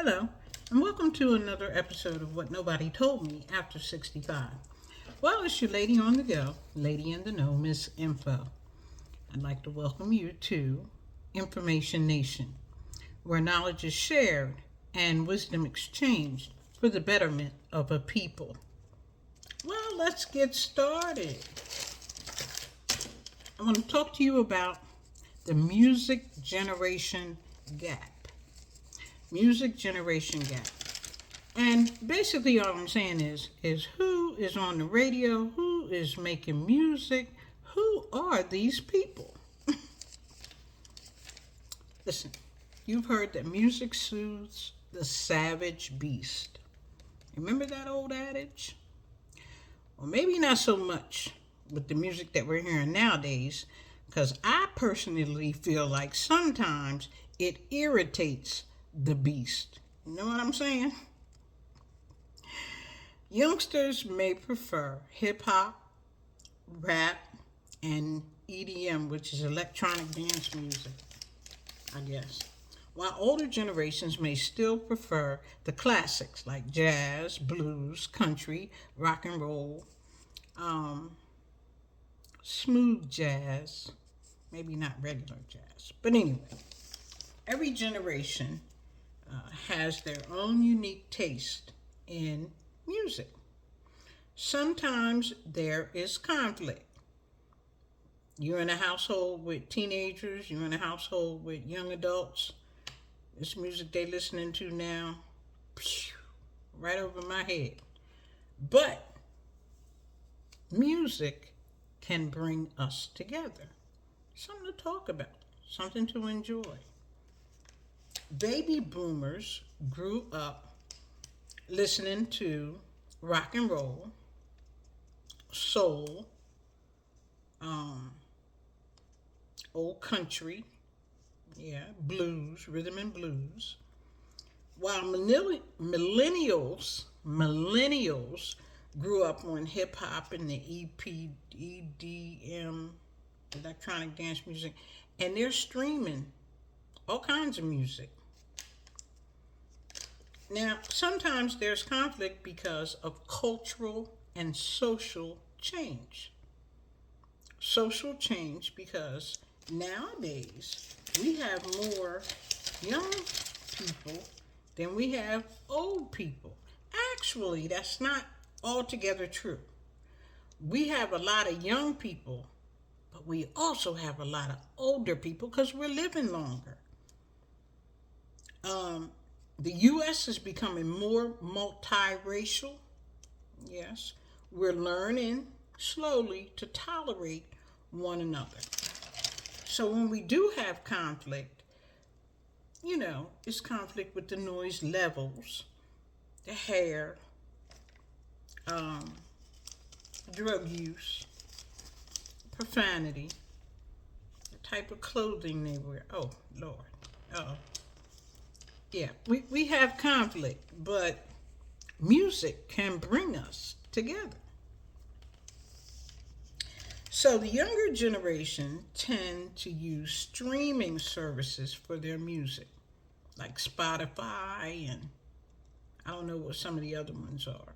Hello, and welcome to another episode of What Nobody Told Me After 65. Well, it's your lady on the go, lady in the know, Miss Info. I'd like to welcome you to Information Nation, where knowledge is shared and wisdom exchanged for the betterment of a people. Well, let's get started. I want to talk to you about the music generation gap. Music generation gap. And basically all I'm saying is who is on the radio, who is making music, who are these people? Listen, you've heard that music soothes the savage beast. Remember that old adage? Well, maybe not so much with the music that we're hearing nowadays, because I personally feel like sometimes it irritates the beast. You know what I'm saying? Youngsters may prefer hip hop, rap, and EDM, which is electronic dance music, I guess. While older generations may still prefer the classics like jazz, blues, country, rock and roll, smooth jazz, maybe not regular jazz. But anyway, every generation has their own unique taste in music. Sometimes there is conflict. You're in a household with teenagers, you're in a household with young adults. This music they're listening to now, right over my head. But music can bring us together. Something to talk about, something to enjoy. Baby boomers grew up listening to rock and roll, soul, old country, blues, rhythm and blues. While millennials grew up on hip hop and the EDM, electronic dance music, and they're streaming all kinds of music. Now, sometimes there's conflict because of cultural and social change. Social change because nowadays we have more young people than we have old people. Actually, that's not altogether true. We have a lot of young people, but we also have a lot of older people because we're living longer. The U.S. is becoming more multiracial. Yes, we're learning slowly to tolerate one another. So when we do have conflict, it's conflict with the noise levels, the hair, drug use, profanity, the type of clothing they wear. Oh, Lord. Uh-oh. Yeah, we have conflict, but music can bring us together. So the younger generation tend to use streaming services for their music, like Spotify, and I don't know what some of the other ones are.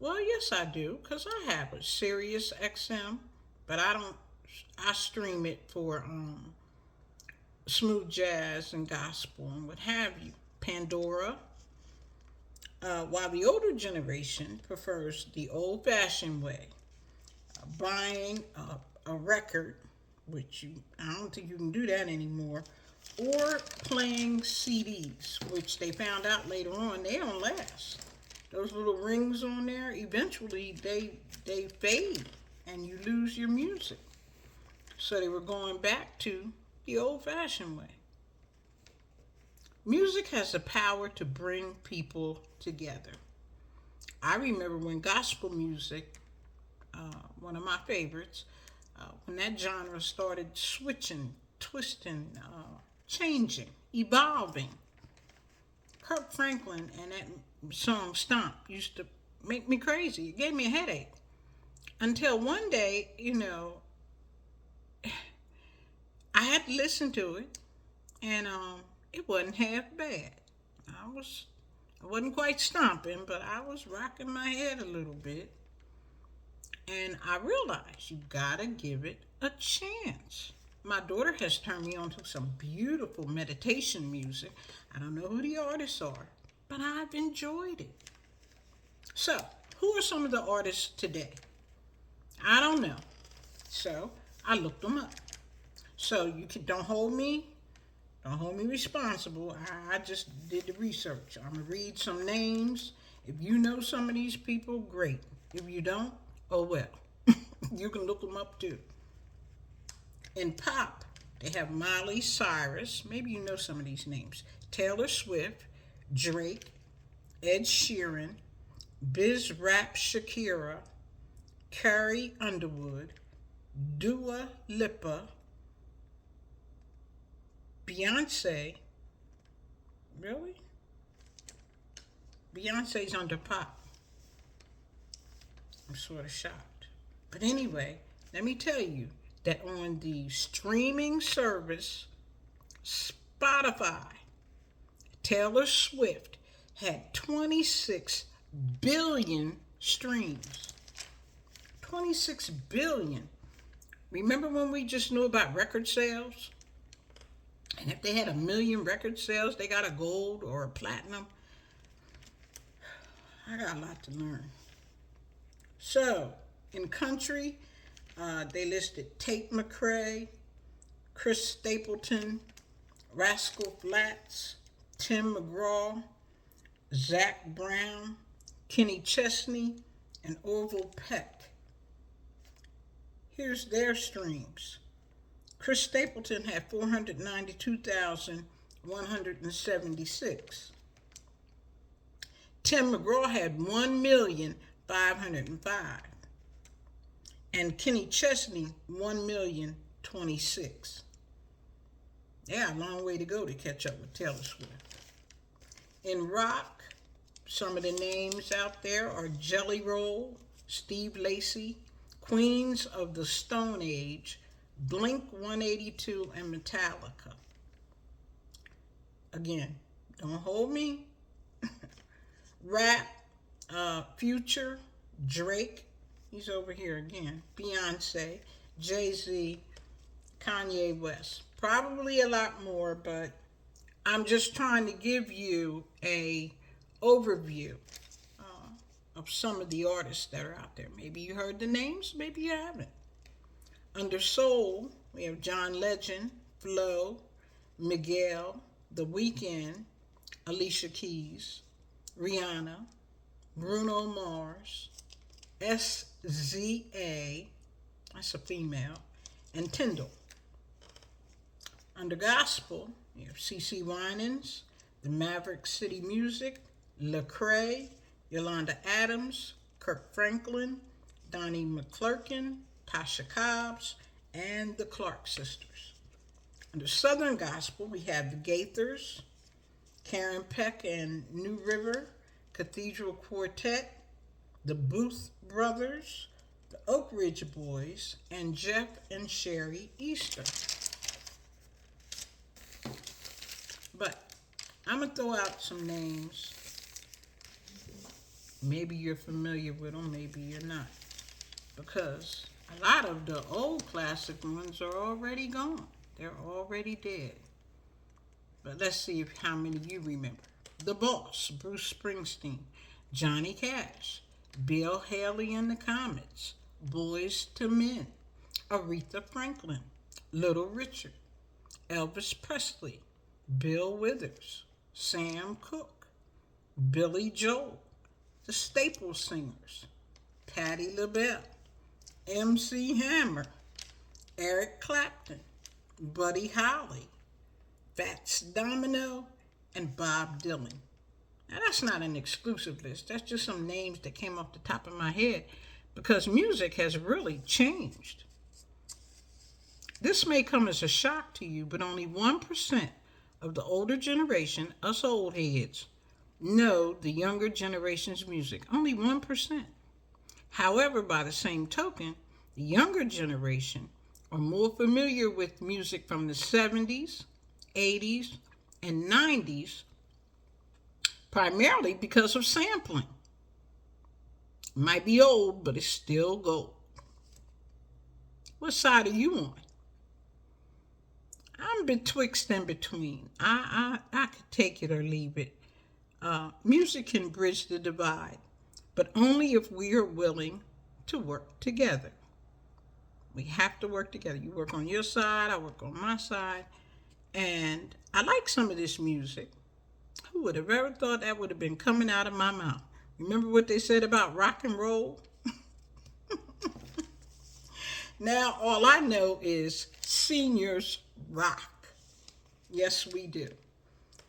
Well, yes, I do, because I have a Sirius XM, but I stream it for smooth jazz and gospel and what have you. Pandora. While the older generation prefers the old-fashioned way, buying a record, which I don't think you can do that anymore, or playing CDs, which they found out later on they don't last. Those little rings on there, eventually they fade and you lose your music. So they were going back to the old-fashioned way. Music has the power to bring people together. I remember when gospel music, one of my favorites, when that genre started switching, twisting, changing, evolving. Kirk Franklin and that song Stomp used to make me crazy. It gave me a headache. Until one day, I had to listen to it. And it wasn't half bad. I wasn't quite stomping, but I was rocking my head a little bit. And I realized you gotta give it a chance. My daughter has turned me on to some beautiful meditation music. I don't know who the artists are, but I've enjoyed it. So, who are some of the artists today? I don't know. So, I looked them up. So, don't hold me responsible. I just did the research. I'm going to read some names. If you know some of these people, great. If you don't, oh well. You can look them up too. In pop, they have Miley Cyrus. Maybe you know some of these names. Taylor Swift, Drake, Ed Sheeran, Biz Rap Shakira, Carrie Underwood, Dua Lipa, Beyonce. Really? Beyonce's under pop. I'm sort of shocked. But anyway, let me tell you that on the streaming service Spotify, Taylor Swift had 26 billion streams. 26 billion. Remember when we just knew about record sales? And if they had 1 million record sales, they got a gold or a platinum. I got a lot to learn. So, in country, they listed Tate McRae, Chris Stapleton, Rascal Flatts, Tim McGraw, Zach Brown, Kenny Chesney, and Orville Peck. Here's their streams. Chris Stapleton had 492,176. Tim McGraw had 1,505,000. And Kenny Chesney, 1,026,000. Yeah, a long way to go to catch up with Taylor Swift. In rock, some of the names out there are Jelly Roll, Steve Lacy, Queens of the Stone Age, Blink-182, and Metallica. Again, don't hold me. Rap, Future, Drake, he's over here again, Beyonce, Jay-Z, Kanye West. Probably a lot more, but I'm just trying to give you a overview of some of the artists that are out there. Maybe you heard the names, maybe you haven't. Under soul, we have John Legend, Flo, Miguel, The Weeknd, Alicia Keys, Rihanna, Bruno Mars, SZA, that's a female, and Tyndall. Under gospel, you have CeCe Winans, The Maverick City Music, Lecrae, Yolanda Adams, Kirk Franklin, Donnie McClurkin, Tasha Cobbs, and the Clark Sisters. Under Southern Gospel, we have the Gaithers, Karen Peck and New River, Cathedral Quartet, the Booth Brothers, the Oak Ridge Boys, and Jeff and Sherry Easter. But I'm going to throw out some names. Maybe you're familiar with them, maybe you're not. Because a lot of the old classic ones are already gone. They're already dead. But let's see how many you remember. The Boss, Bruce Springsteen, Johnny Cash, Bill Haley and the Comets, Boyz II Men, Aretha Franklin, Little Richard, Elvis Presley, Bill Withers, Sam Cooke, Billy Joel, the Staple Singers, Patti LaBelle, MC Hammer, Eric Clapton, Buddy Holly, Fats Domino, and Bob Dylan. Now that's not an exclusive list. That's just some names that came off the top of my head because music has really changed. This may come as a shock to you, but only 1% of the older generation, us old heads, know the younger generation's music. Only 1%. However, by the same token, the younger generation are more familiar with music from the 70s, 80s, and 90s, primarily because of sampling. It might be old, but it's still gold. What side are you on? I'm betwixt and between. I could take it or leave it. Music can bridge the divide, but only if we are willing to work together. We have to work together. You work on your side, I work on my side. And I like some of this music. Who would have ever thought that would have been coming out of my mouth? Remember what they said about rock and roll? Now, all I know is seniors rock. Yes, we do.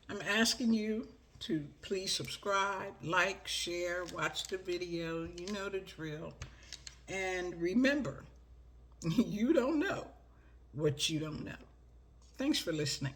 I'm asking you to please subscribe, like, share, watch the video. You know the drill. And remember, you don't know what you don't know. Thanks for listening.